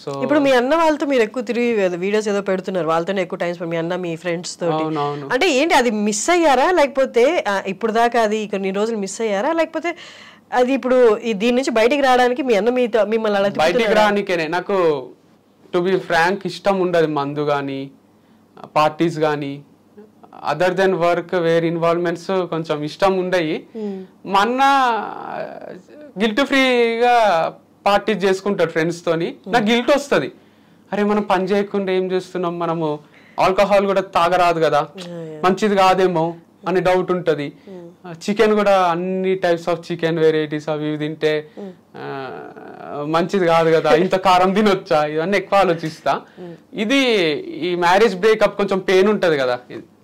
So ఇప్పుడు మీ అన్న వాళ్ళతో మీరు ఎక్కువ తిరిగి వీడియోస్ ఏదో పెడుతున్నారు, వాళ్ళతోనే ఎక్కువ టైం స్పెండ్, మీ అన్న మీ ఫ్రెండ్స్ తోటి. అంటే ఏంటి అది మిస్ అయ్యారా, లేకపోతే ఇప్పుడు దాకా అది కొన్ని రోజులు మిస్ అయ్యారా, లేకపోతే అది ఇప్పుడు దీని నుంచి బయటికి రావడానికి మీ అన్న మిమ్మల్ని అలా బయటికి రానికేనే నాకు టు బి ఫ్రాంక్ ఇష్టం ఉండదు మందు కానీ పార్టీస్ కానీ other than work where involvements కొంచెం ఇష్టం ఉండయి. మా అన్న గిల్ట్ ఫ్రీగా పార్టీస్ చేసుకుంటాడు ఫ్రెండ్స్ తోని, నాకు గిల్ట్ వస్తుంది, అరే మనం పని చేయకుండా ఏం చేస్తున్నాం, మనము ఆల్కహాల్ కూడా తాగరాదు కదా, మంచిది కాదేమో అని డౌట్ ఉంటుంది. చికెన్ కూడా అన్ని టైప్స్ ఆఫ్ చికెన్ వెరైటీస్ అవి ఇవి తింటే మంచిది కాదు కదా, ఇంత కారం తినొచ్చా, ఇవన్నీ ఎక్కువ ఆలోచిస్తా. ఇది ఈ మ్యారేజ్ బ్రేకప్ కొంచెం పెయిన్ ఉంటది కదా,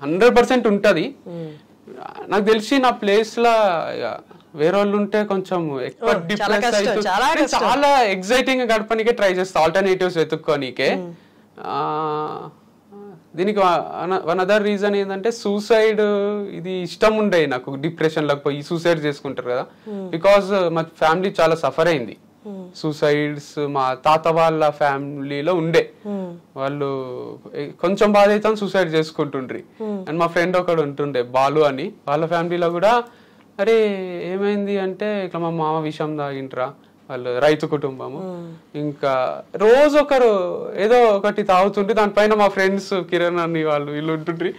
100% ఉంటది. నాకు తెలిసి నా ప్లేస్ లా వేరే వాళ్ళు ఉంటే కొంచెం ఎక్కువ డిప్రెస్ అయితే చాలా ఎగ్జైటింగ్ గా గడపనికే ట్రై చేస్తా, ఆల్టర్నేటివ్స్ వెతుక్కోనికే. దీనికి వన్ అదర్ రీజన్ ఏంటంటే సూసైడ్ ఇది ఇష్టం ఉండే నాకు, డిప్రెషన్ లోకి పోయి సూసైడ్ చేసుకుంటారు కదా, బికాస్ మా ఫ్యామిలీ చాలా సఫర్ అయింది. సూసైడ్స్ మా తాత వాళ్ళ ఫ్యామిలీలో ఉండే, వాళ్ళు కొంచెం బాధ అయితే సూసైడ్ చేసుకుంటుండ్రి. అండ్ మా ఫ్రెండ్ ఒకడు ఉంటుండే బాలు అని, వాళ్ళ ఫ్యామిలీలో కూడా అరే ఏమైంది అంటే ఇట్లా మా మామ విషం తాగింట్రా, వాళ్ళు రైతు కుటుంబము, ఇంకా రోజు ఒకరు ఏదో ఒకటి తాగుతుంటే దానిపైన మా ఫ్రెండ్స్ కిరణ్ అని వాళ్ళు వీళ్ళు ఉంటుండ్రి.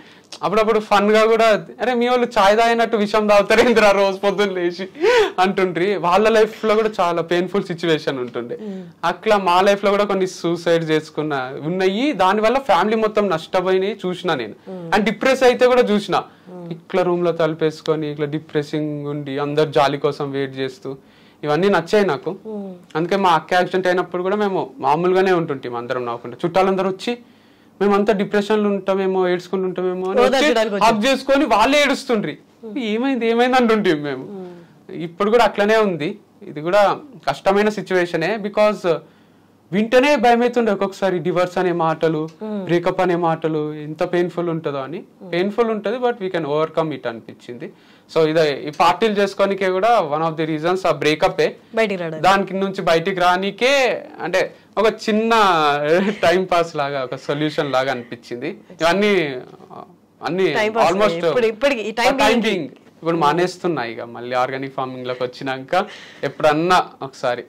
అప్పుడప్పుడు ఫన్ గా కూడా అరే మీ వాళ్ళు చాయ్ తాగినట్టు విషం తాగుతారేంద్రా రోజు పొద్దున్న లేచి అంటుండ్రి. వాళ్ళ లైఫ్ లో కూడా చాలా పెయిన్ఫుల్ సిచ్యువేషన్ ఉంటుండే. అట్లా మా లైఫ్ లో కూడా కొన్ని సూసైడ్ చేసుకున్న ఉన్నాయి, దానివల్ల ఫ్యామిలీ మొత్తం నష్టపోయినాయి చూసిన నేను. అండ్ డిప్రెస్ అయితే కూడా చూసిన, ఇట్లా రూమ్ లో తలుపేసుకొని ఇట్లా డిప్రెసింగ్ ఉండి అందరు జాలి కోసం వెయిట్ చేస్తూ, ఇవన్నీ నచ్చాయి నాకు. అందుకే మా అక్క యాక్సిడెంట్ అయినప్పుడు కూడా మేము మామూలుగానే ఉంటుంటాం అందరం నవ్వుకుంటాం, చుట్టాలందరూ వచ్చి మేమంతా డిప్రెషన్ లో ఉంటామేమో ఏడ్చుకుని ఉంటామేమో హక్ చేసుకొని వాళ్ళే ఏడుస్తుండ్రి, ఏమైంది ఏమైంది అంటుంటాం మేము. ఇప్పుడు కూడా అట్లనే ఉంది, ఇది కూడా కష్టమైన సిచ్యువేషనే. బికాస్ వింటనే భయం అవుతుండే ఒక్కొక్కసారి, డివర్స్ అనే మాటలు, బ్రేకప్ అనే మాటలు ఎంత పెయిన్ఫుల్ ఉంటుందో అని. పెయిన్ఫుల్ ఉంటుంది but we can overcome it అనిపించింది. సో ఇది ఈ పార్టీలు చేసుకోనికే కూడా వన్ ఆఫ్ ది రీజన్స్ ఆ బ్రేకప్, దానికి నుంచి బయటికి రానికే అంటే ఒక చిన్న టైం పాస్ లాగా ఒక సొల్యూషన్ లాగా అనిపించింది. ఇవన్నీ అన్ని ఆల్మోస్ట్ టైమింగ్ ఇప్పుడు మానేస్తున్నాయి, ఇక మళ్ళీ ఆర్గానిక్ ఫార్మింగ్ లోకి వచ్చినాక ఎప్పుడన్నా ఒకసారి